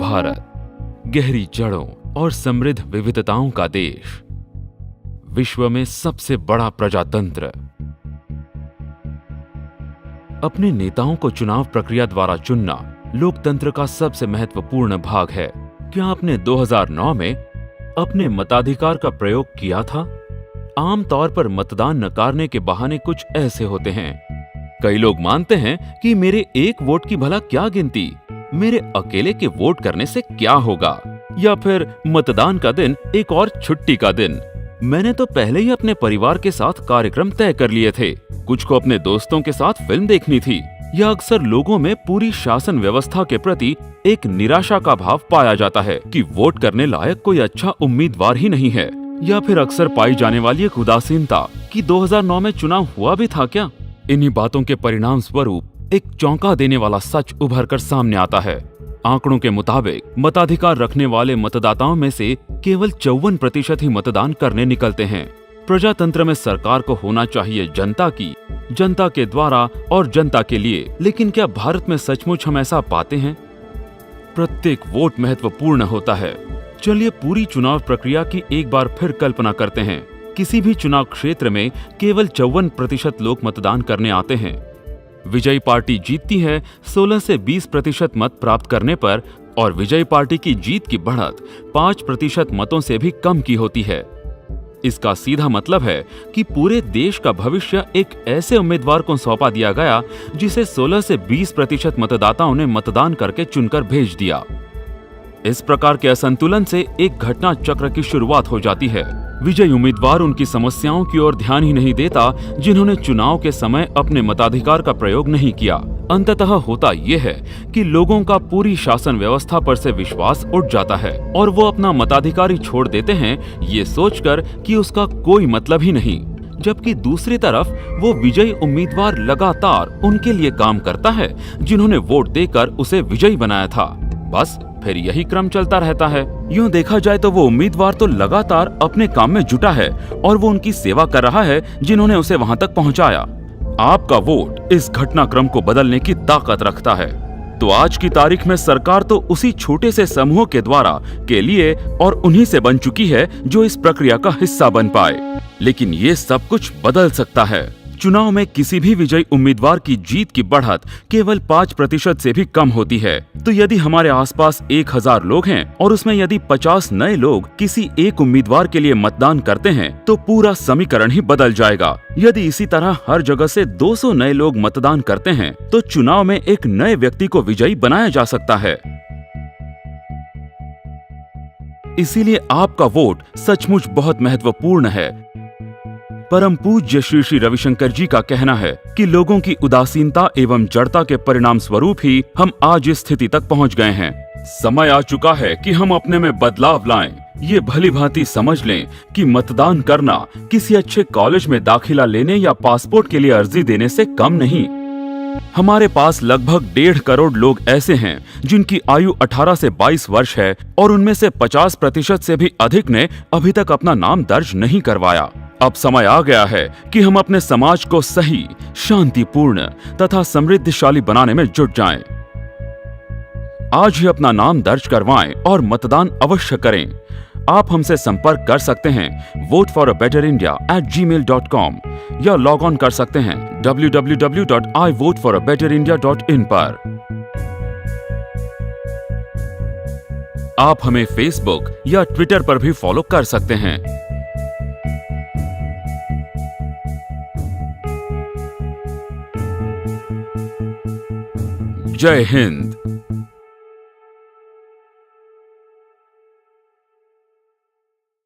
भारत, गहरी जड़ों और समृद्ध विविधताओं का देश, विश्व में सबसे बड़ा प्रजातंत्र। अपने नेताओं को चुनाव प्रक्रिया द्वारा चुनना लोकतंत्र का सबसे महत्वपूर्ण भाग है। क्या आपने 2009 में अपने मताधिकार का प्रयोग किया था? आमतौर पर मतदान नकारने के बहाने कुछ ऐसे होते हैं। कई लोग मानते हैं कि मेरे एक वोट की भला क्या गिनती, मेरे अकेले के वोट करने से क्या होगा, या फिर मतदान का दिन एक और छुट्टी का दिन। मैंने तो पहले ही अपने परिवार के साथ कार्यक्रम तय कर लिए थे। कुछ को अपने दोस्तों के साथ फिल्म देखनी थी। या अक्सर लोगों में पूरी शासन व्यवस्था के प्रति एक निराशा का भाव पाया जाता है कि वोट करने लायक कोई अच्छा उम्मीदवार ही नहीं है। या फिर अक्सर पाई जाने वाली एक उदासीनता कि 2009 में चुनाव हुआ भी था क्या। इन्हीं बातों के परिणाम स्वरूप एक चौंका देने वाला सच उभर कर सामने आता है। आंकड़ों के मुताबिक मताधिकार रखने वाले मतदाताओं में से केवल 54% ही मतदान करने निकलते हैं। प्रजातंत्र में सरकार को होना चाहिए जनता की, जनता के द्वारा और जनता के लिए। लेकिन क्या भारत में सचमुच हम ऐसा पाते हैं? प्रत्येक वोट महत्वपूर्ण होता है। चलिए पूरी चुनाव प्रक्रिया की एक बार फिर कल्पना करते हैं। किसी भी चुनाव क्षेत्र में केवल 54% लोग मतदान करने आते हैं। विजयी पार्टी जीतती है 16 से 20% मत प्राप्त करने पर, और विजयी पार्टी की जीत की बढ़त 5% मतों से भी कम की होती है। इसका सीधा मतलब है कि पूरे देश का भविष्य एक ऐसे उम्मीदवार को सौंपा दिया गया जिसे 16 से 20% मतदाताओं ने मतदान करके चुनकर भेज दिया। इस प्रकार के असंतुलन से एक घटना चक्र की शुरुआत हो जाती है। विजयी उम्मीदवार उनकी समस्याओं की ओर ध्यान ही नहीं देता जिन्होंने चुनाव के समय अपने मताधिकार का प्रयोग नहीं किया। अंततः होता यह है कि लोगों का पूरी शासन व्यवस्था पर से विश्वास उठ जाता है और वो अपना मताधिकार ही छोड़ देते हैं, ये सोचकर कि उसका कोई मतलब ही नहीं। जबकि दूसरी तरफ वो विजयी उम्मीदवार लगातार उनके लिए काम करता है जिन्होंने वोट देकर उसे विजयी बनाया था। बस फिर यही क्रम चलता रहता है। यूं देखा जाए तो वो उम्मीदवार तो लगातार अपने काम में जुटा है और वो उनकी सेवा कर रहा है जिन्होंने उसे वहां तक पहुंचाया। आपका वोट इस घटनाक्रम को बदलने की ताकत रखता है। तो आज की तारीख में सरकार तो उसी छोटे से समूह के द्वारा के लिए और उन्हीं से बन चुकी है जो इस प्रक्रिया का हिस्सा बन पाए। लेकिन ये सब कुछ बदल सकता है। चुनाव में किसी भी विजयी उम्मीदवार की जीत की बढ़त केवल 5% से भी कम होती है। तो यदि हमारे आसपास 1000 लोग हैं और उसमें यदि 50 नए लोग किसी एक उम्मीदवार के लिए मतदान करते हैं तो पूरा समीकरण ही बदल जाएगा। यदि इसी तरह हर जगह से 200 नए लोग मतदान करते हैं तो चुनाव में एक नए व्यक्ति को विजयी बनाया जा सकता है। इसीलिए आपका वोट सचमुच बहुत महत्वपूर्ण है। परम पूज्य श्री श्री रविशंकर जी का कहना है कि लोगों की उदासीनता एवं जड़ता के परिणाम स्वरूप ही हम आज इस स्थिति तक पहुंच गए हैं। समय आ चुका है कि हम अपने में बदलाव लाएं। ये भली भांति समझ लें कि मतदान करना किसी अच्छे कॉलेज में दाखिला लेने या पासपोर्ट के लिए अर्जी देने से कम नहीं। हमारे पास लगभग 1.5 करोड़ लोग ऐसे हैं जिनकी आयु 18 से 22 वर्ष है और उनमें से 50% से भी अधिक ने अभी तक अपना नाम दर्ज नहीं करवाया। अब समय आ गया है कि हम अपने समाज को सही, शांतिपूर्ण तथा समृद्धशाली बनाने में जुट जाएं। आज ही अपना नाम दर्ज करवाएं और मतदान अवश्य करें। आप हमसे संपर्क कर सकते हैं voteforabetterindia@gmail.com या लॉग ऑन कर सकते हैं www.ivoteforabetterindia.in पर। आप हमें फेसबुक या ट्विटर पर भी फॉलो कर सकते हैं। जय हिंद।